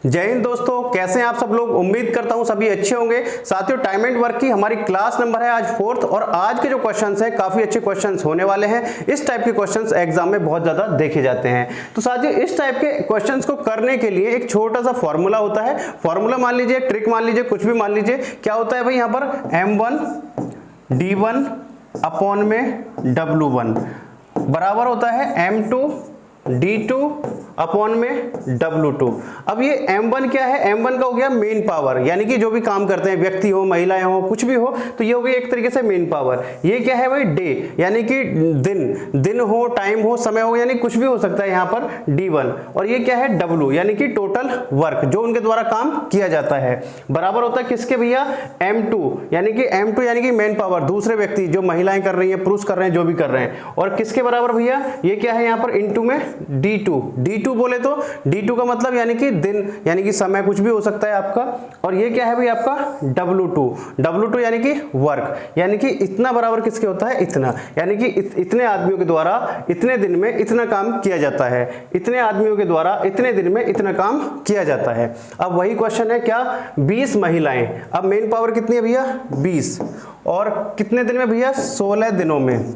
जय हिंद दोस्तों, कैसे हैं आप सब लोग। उम्मीद करता हूं सभी अच्छे होंगे। साथियों, टाइम एंड वर्क की हमारी क्लास नंबर है आज 4th और आज के जो क्वेश्चंस हैं काफी अच्छे क्वेश्चंस होने वाले हैं। इस टाइप के क्वेश्चंस एग्जाम में बहुत ज्यादा देखे जाते हैं। तो साथियों, इस टाइप के क्वेश्चंस को करने के लिए एक छोटा सा फॉर्मूला होता है। फॉर्मूला मान लीजिए, ट्रिक मान लीजिए, कुछ भी मान लीजिए। क्या होता है भाई, यहाँ पर m1 d1 अपॉन में w1 बराबर होता है m2 d2 अपॉन में w2। अब ये m1 क्या है, m1 का हो गया मेन पावर, यानी कि जो भी काम करते हैं, व्यक्ति हो, महिलाएं हो, कुछ भी हो, तो ये हो गया एक तरीके से मेन पावर। ये क्या है भाई, डे, यानी कि दिन हो, टाइम हो, समय हो, यानी कुछ भी हो सकता है यहाँ पर d1। और ये क्या है w, यानी कि टोटल वर्क जो उनके द्वारा काम किया जाता है, बराबर होता है किसके भैया, m2, यानी कि मेन पावर, दूसरे व्यक्ति जो महिलाएं कर रही हैं, पुरुष कर रहे हैं, जो भी कर रहे हैं। और किसके बराबर भैया, ये क्या है यहाँ पर इनटू में d2 बोले तो d2 का मतलब यानी कि दिन, यानी कि समय, कुछ भी हो सकता है आपका। और ये क्या है भाई आपका w2 यानी कि वर्क, यानी कि इतना बराबर किसके होता है, इतना, यानी कि इतने आदमियों के द्वारा इतने दिन में इतना काम किया जाता है। इतने आदमियों के द्वारा इतने दिन में इतना काम किया जाता है। अब वही क्वेश्चन है, क्या 20 महिलाएं, अब मेन पावर कितनी है भैया 20, और कितने दिन में भैया 16 दिनों में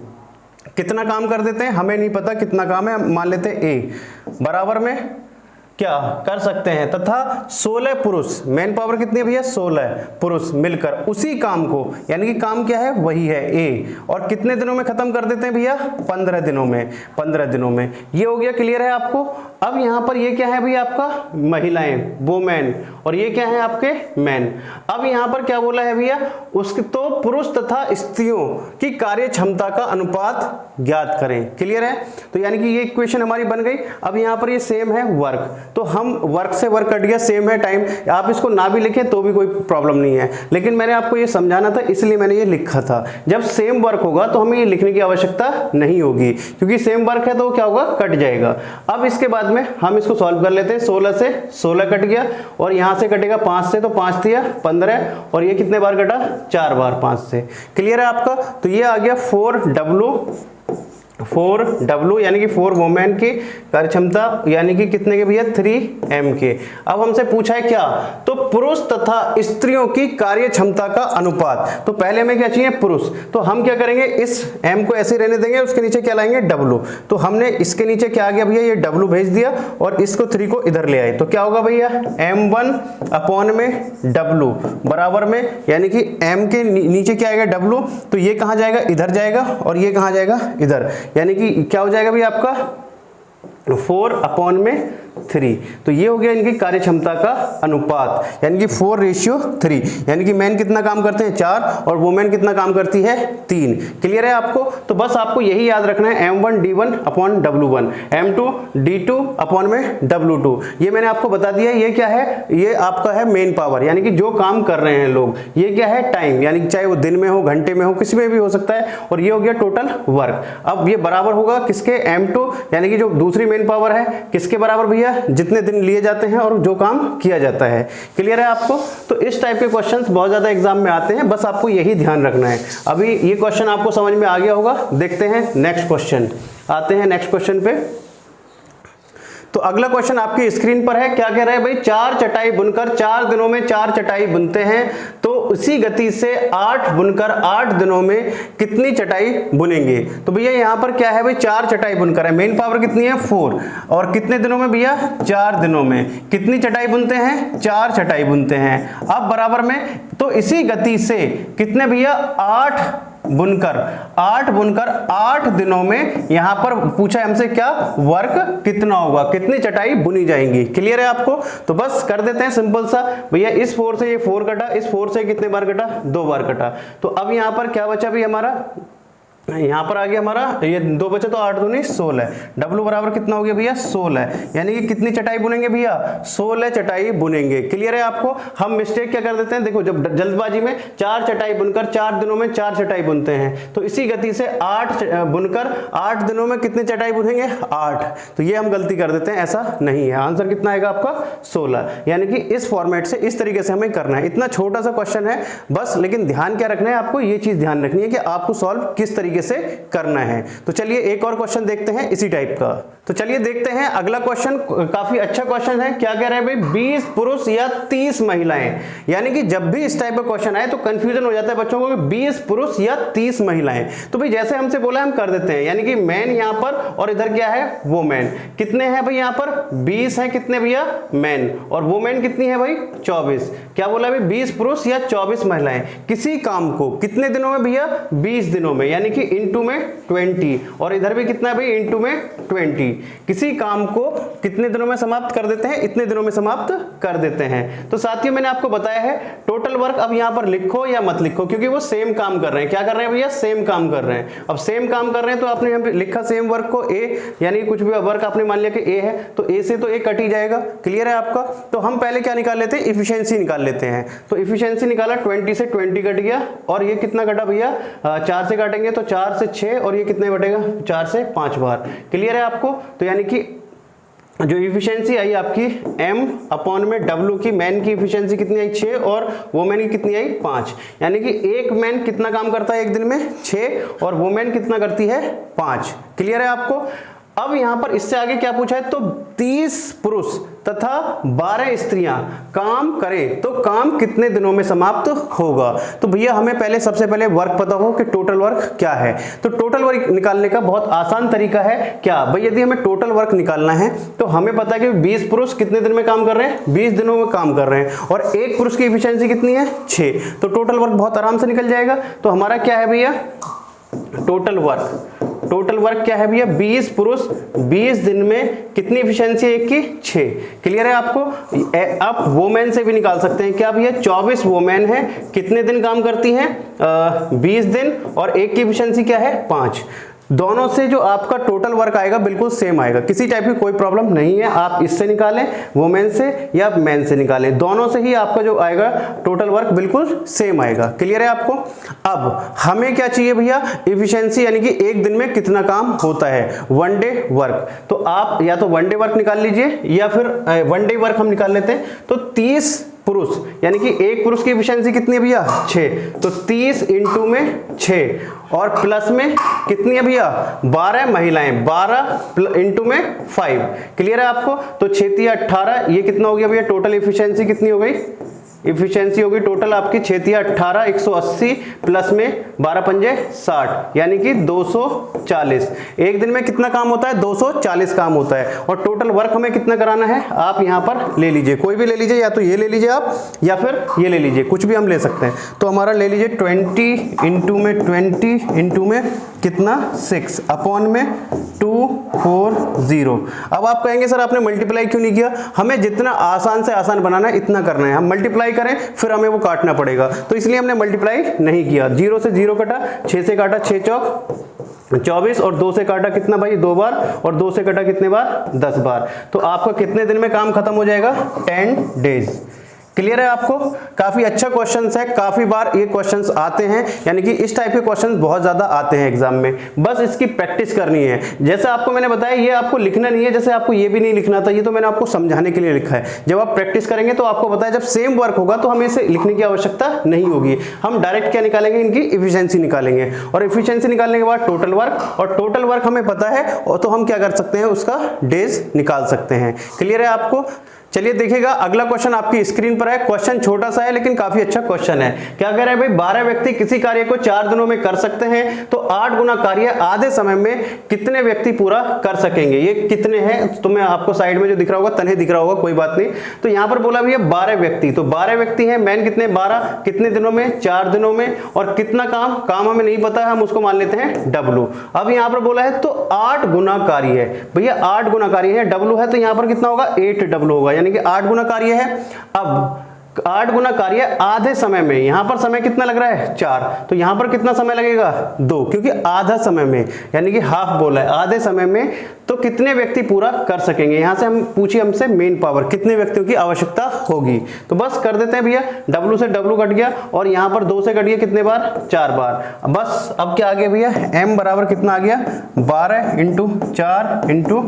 कितना काम कर देते हैं, हमें नहीं पता कितना काम है, मान लेते हैं A, बराबर में क्या कर सकते हैं, तथा 16 पुरुष, मेन पावर कितनी है भैया 16 पुरुष मिलकर उसी काम को, यानी कि काम क्या है वही है A, और कितने दिनों में खत्म कर देते हैं भैया 15 दिनों में। ये हो गया, क्लियर है आपको। अब यहाँ पर ये क्या है भैया आपका महिलाएं, वोमेन, और ये क्या है आपके मैन। अब यहाँ पर क्या बोला है भैया, उसके तो पुरुष तथा स्त्रियों की कार्य क्षमता का अनुपात ज्ञात करें। क्लियर है, तो यानी कि ये इक्वेशन हमारी बन गई। अब यहाँ पर ये सेम है वर्क, तो हम वर्क से वर्क कट गया, सेम है टाइम, आप इसको ना भी लिखें तो भी कोई प्रॉब्लम नहीं है, लेकिन मैंने आपको ये समझाना था इसलिए मैंने ये लिखा था। जब सेम वर्क होगा तो हमें ये लिखने की आवश्यकता नहीं होगी, क्योंकि सेम वर्क है तो क्या होगा, कट जाएगा। अब इसके बाद में हम इसको सॉल्व कर लेते हैं। 16 से 16 कट गया, और यहां से कटेगा 5 से, तो 5 दिया 15, और ये कितने बार कटा, 4 बार 5 से। क्लियर है आपका। तो ये आ गया 4W यानी कि 4 वोमेन की कार्य क्षमता, यानी कि कितने के भैया 3M के। अब हमसे पूछा है क्या, तो पुरुष तथा स्त्रियों की कार्य क्षमता का अनुपात। तो पहले में क्या चाहिए, पुरुष, तो हम क्या करेंगे, इस M को ऐसे रहने देंगे, उसके नीचे क्या लाएंगे W। तो हमने इसके नीचे क्या आ गया भैया, ये W भेज दिया, और इसको 3 को इधर ले आए, तो क्या होगा भैया M1 अपॉन में W बराबर में, यानी कि M के नीचे क्या आएगा W, तो ये कहां जाएगा, इधर जाएगा, और ये कहां जाएगा, इधर, यानी कि क्या हो जाएगा भाई आपका 4 अपॉन में 3। तो ये हो गया इनकी कार्य क्षमता का अनुपात, यानी कि 4:3, यानी कि मैन कितना काम करते हैं 4, और वुमेन कितना काम करती है 3। क्लियर है आपको। तो बस आपको यही याद रखना है, M1 D1 upon W1, M2 D2 upon में W2। ये मैंने आपको बता दिया, ये क्या है, ये आपका है मेन पावर, यानी कि जो काम कर रहे हैं लोग। ये क्या है टाइम, यानी कि चाहे वो दिन में हो, घंटे में हो, किसी में भी हो सकता है। और ये हो गया टोटल वर्क। अब ये बराबर होगा किसके, M2, यानी कि जो दूसरी मेन पावर है, किसके बराबर भैया, जितने दिन लिए जाते हैं और जो काम किया जाता है। क्लियर है आपको। तो इस टाइप के क्वेश्चंस बहुत ज्यादा एग्जाम में आते हैं, बस आपको यही ध्यान रखना है। अभी ये क्वेश्चन आपको समझ में आ गया होगा। देखते हैं नेक्स्ट क्वेश्चन, आते हैं नेक्स्ट क्वेश्चन पे। तो अगला क्वेश्चन आपकी स्क्रीन पर है। क्या कह रहा है भाई, 4 चटाई बुनकर 4 दिनों में 4 चटाई बुनते हैं, तो उसी गति से 8 बुनकर 8 दिनों में कितनी चटाई बुनेंगे। तो भैया यहाँ पर क्या है भाई, 4 चटाई बुनकर है, मेन पावर कितनी है 4, और कितने दिनों में भैया 4 दिनों में कितनी चटाई बुनते हैं, 4 चटाई बुनते हैं। अब बराबर में, तो इसी गति से कितने भैया 8 बुनकर 8 दिनों में, यहां पर पूछा है हमसे क्या, वर्क कितना होगा, कितनी चटाई बुनी जाएंगी। क्लियर है आपको। तो बस कर देते हैं सिंपल सा भैया, इस 4 से ये 4 कटा, इस 4 से कितने बार कटा, 2 बार कटा। तो अब यहां पर क्या बचा भी हमारा, यहाँ पर आ गया हमारा, ये 2 बचे तो 8 दूनी 16, W बराबर कितना हो गया भैया 16, यानी कि कितनी चटाई बुनेंगे भैया 16 चटाई बुनेंगे। क्लियर है आपको। हम मिस्टेक क्या कर देते हैं, देखो जब जल्दबाजी में 4 चटाई बुनकर 4 दिनों में 4 चटाई बुनते हैं, तो इसी गति से 8 बुनकर 8 दिनों में कितनी चटाई बुनेंगे 8। तो ये हम गलती कर देते हैं, ऐसा नहीं है। आंसर कितना आएगा आपका 16, यानी कि इस फॉर्मेट से, इस तरीके से हमें करना है। इतना छोटा सा क्वेश्चन है बस, लेकिन ध्यान क्या रखना है आपको, ये चीज ध्यान रखनी है कि आपको सॉल्व किस तरीके तरीके से करना है। तो चलिए एक और क्वेश्चन देखते हैं इसी टाइप का। तो चलिए देखते हैं अगला क्वेश्चन, काफी अच्छा क्वेश्चन है। क्या कह रहा है भाई, 20 पुरुष या 30 महिलाएं। यानी कि जब भी इस टाइप का क्वेश्चन आए तो कंफ्यूजन हो जाता है बच्चों को कि 20 पुरुष या 30 महिलाएं। तो भाई जैसे हमसे बोला हम कर देते हैं, यानी कि मैन यहां पर और इधर क्या है, वोमेन। कितने हैं भाई यहां पर, 20 है, कितने भैया, मैन, और वोमेन कितनी है भाई, 24। क्या बोला भाई, 20 पुरुष या 24 महिलाएं किसी काम को कितने दिनों में भैया, 20 दिनों में, यानी कि इनटू में 20, और इधर भी कितना है भाई, इनटू में 20। किसी काम को कितने दिनों में समाप्त कर देते हैं, इतने दिनों में समाप्त कर देते हैं। तो साथियों मैंने आपको बताया है टोटल वर्क, अब यहां पर लिखो या मत लिखो क्योंकि वो सेम काम कर रहे हैं। क्या कर रहे हैं भैया, सेम काम कर रहे हैं। अब सेम काम कर रहे हैं तो आपने यहां पे लिखा सेम वर्क को ए, यानी कुछ भी वर्क आपने मान लिया कि ए है तो ए से तो ए कट ही जाएगा। क्लियर है आपका। तो हम पहले क्या निकाल लेते हैं, इफिशिएंसी निकाल लेते हैं। तो इफिशिएंसी निकाला, 20 से 20 कट गया, और ये कितना कटा भैया, 4 से काटेंगे तो 4 से 6, और ये कितने बटेगा, 4 से 5 बार। क्लियर है आपको। तो यानी कि जो इफिशिएंसी आई आपकी m अपॉन में w की, मैन की इफिशिएंसी कितनी आई, 6, और वोमेन की कितनी आई, 5। यानी कि एक मैन कितना काम करता है एक दिन में, 6, और वोमेन कितना करती है, 5। क्लियर है आपको। अब यहां पर इससे आगे क्या पूछा है, तो 30 पुरुष तथा 12 स्त्रियां काम करें तो काम कितने दिनों में समाप्त होगा। तो भैया हमें पहले सबसे पहले वर्क पता हो कि टोटल वर्क क्या है। तो टोटल वर्क निकालने का बहुत आसान तरीका है क्या भाई, यदि हमें टोटल वर्क निकालना है तो हमें पता है कि 20 पुरुष कितने दिन में काम कर रहे हैं, 20 दिनों में काम कर रहे हैं, और एक पुरुष की इफिशिएंसी कितनी है, 6। तो टोटल वर्क बहुत आराम से निकल जाएगा। तो हमारा क्या है भैया, टोटल वर्क, टोटल वर्क क्या है भैया, 20 पुरुष 20 दिन में कितनी इफिशिएंसी है एक की, 6। क्लियर है आपको। आप वोमेन से भी निकाल सकते हैं। क्या भैया, 24 वोमेन है, कितने दिन काम करती हैं, 20 दिन, और एक की इफिशिएंसी क्या है, 5। दोनों से जो आपका टोटल वर्क आएगा बिल्कुल सेम आएगा, किसी टाइप की कोई प्रॉब्लम नहीं है। आप इससे निकालें वोमेन से या मैन से निकालें, दोनों से ही आपका जो आएगा टोटल वर्क बिल्कुल सेम आएगा। क्लियर है आपको। अब हमें क्या चाहिए भैया, इफिशिएंसी, यानी कि एक दिन में कितना काम होता है, 1 डे वर्क। तो आप या तो 1 डे वर्क निकाल लीजिए या फिर 1 डे वर्क हम निकाल लेते हैं। तो 30 पुरुष, यानी कि एक पुरुष की इफिशिएंसी कितनी है भैया, 6। तो 30 इंटू में 6, और प्लस में कितनी है भैया, 12 महिलाएं, 12 इंटू में 5। क्लियर है आपको। तो 6 18, ये कितना हो गया भैया, टोटल इफिशिएंसी कितनी हो गई, इफिशिएंसी होगी टोटल आपकी 6 18 180, प्लस में 12 पंजे 60, यानी कि 240। एक दिन में कितना काम होता है, 240 काम होता है। और टोटल वर्क हमें कितना कराना है, आप यहां पर ले लीजिए, कोई भी ले लीजिए, या तो ये ले लीजिए आप, या फिर ये ले लीजिए, कुछ भी हम ले सकते हैं। तो हमारा ले लीजिए 20 इंटू में 20 इंटू में कितना, 6 अपॉन में 240। अब आप कहेंगे सर आपने मल्टीप्लाई क्यों नहीं किया, हमें जितना आसान से आसान बनाना है इतना करना है। हम मल्टीप्लाई करें फिर हमें वो काटना पड़ेगा, तो इसलिए हमने मल्टीप्लाई नहीं किया। 0 से 0 कटा, 6 से काटा, 6 चौक 24, और 2 से काटा कितना भाई, 2 बार, और 2 से कटा कितने बार, 10 बार। तो आपका कितने दिन में काम खत्म हो जाएगा, 10 डेज। क्लियर है आपको। काफी अच्छा क्वेश्चन है, काफी बार ये क्वेश्चंस आते हैं, यानी कि इस टाइप के क्वेश्चंस बहुत ज्यादा आते हैं एग्जाम में, बस इसकी प्रैक्टिस करनी है। जैसे आपको मैंने बताया, ये आपको लिखना नहीं है, जैसे आपको ये भी नहीं लिखना था, ये तो मैंने आपको समझाने के लिए लिखा है। जब आप प्रैक्टिस करेंगे तो आपको पता है, जब सेम वर्क होगा तो हमें इसे लिखने की आवश्यकता नहीं होगी। हम डायरेक्ट क्या निकालेंगे, इनकी इफिशिएंसी निकालेंगे, और इफिशिएंसी निकालने के बाद टोटल वर्क, और टोटल वर्क हमें पता है, और तो हम क्या कर सकते हैं, उसका डेज निकाल सकते हैं। क्लियर है आपको। चलिए देखिएगा अगला क्वेश्चन आपकी स्क्रीन पर है। क्वेश्चन छोटा सा है लेकिन काफी अच्छा क्वेश्चन है। क्या कह रहा है भाई, 12 व्यक्ति किसी कार्य को 4 दिनों में कर सकते हैं, तो 8 गुना कार्य आधे समय में कितने व्यक्ति पूरा कर सकेंगे। ये कितने हैं, तो मैं आपको साइड में जो दिख रहा होगा, तने दिख रहा होगा, कोई बात नहीं। तो यहां पर बोला भैया 12 व्यक्ति, तो 12 व्यक्ति हैं, मैन कितने, 12, कितने दिनों में, 4 दिनों में, और कितना काम, काम हमें नहीं पता है, हम उसको मान लेते हैं W। अब यहां पर बोला है तो 8 गुना कार्य है भैया, 8 गुना कार्य है, W है तो यहां पर कितना होगा, 8W होगा, यानी कि 8 गुना कार्य है। अब 8 गुना कार्य आधे समय में, यहां पर समय कितना लग रहा है, 4, तो यहां पर कितना समय लगेगा, 2, क्योंकि आधा समय में, यानी कि हाफ बोला है, आधे समय में तो कितने व्यक्ति पूरा कर सकेंगे। यहां से हम पूछिए हमसे मेन पावर, कितने व्यक्तियों की आवश्यकता होगी। तो बस कर देते हैं भैया, W से W कट गया, और यहां पर 2 से कट गया, कितने बार, 4 बार। बस अब क्या आ गया भैया, M बराबर कितना आ गया, 12 इंटू 4 इंटू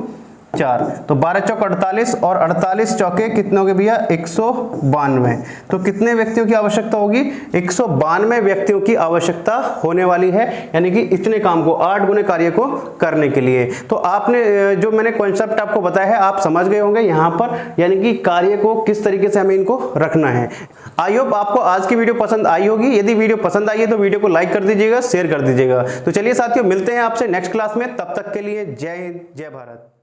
4, तो 12 चौक 48 और 48 चौके कितने हो गए भैया 192। तो कितने व्यक्तियों की आवश्यकता होगी, 192 व्यक्तियों की आवश्यकता होने वाली है, यानी कि इतने काम को 8 गुने कार्य को करने के लिए। तो आपने जो मैंने कॉन्सेप्ट आपको बताया है आप समझ गए होंगे यहाँ पर, यानी कि कार्य को किस तरीके से हमें इनको रखना है। आई होप आपको आज की वीडियो पसंद आई होगी। यदि वीडियो पसंद आई है तो वीडियो को लाइक कर दीजिएगा, शेयर कर दीजिएगा। तो चलिए साथियों, मिलते हैं आपसे नेक्स्ट क्लास में, तब तक के लिए जय हिंद, जय भारत।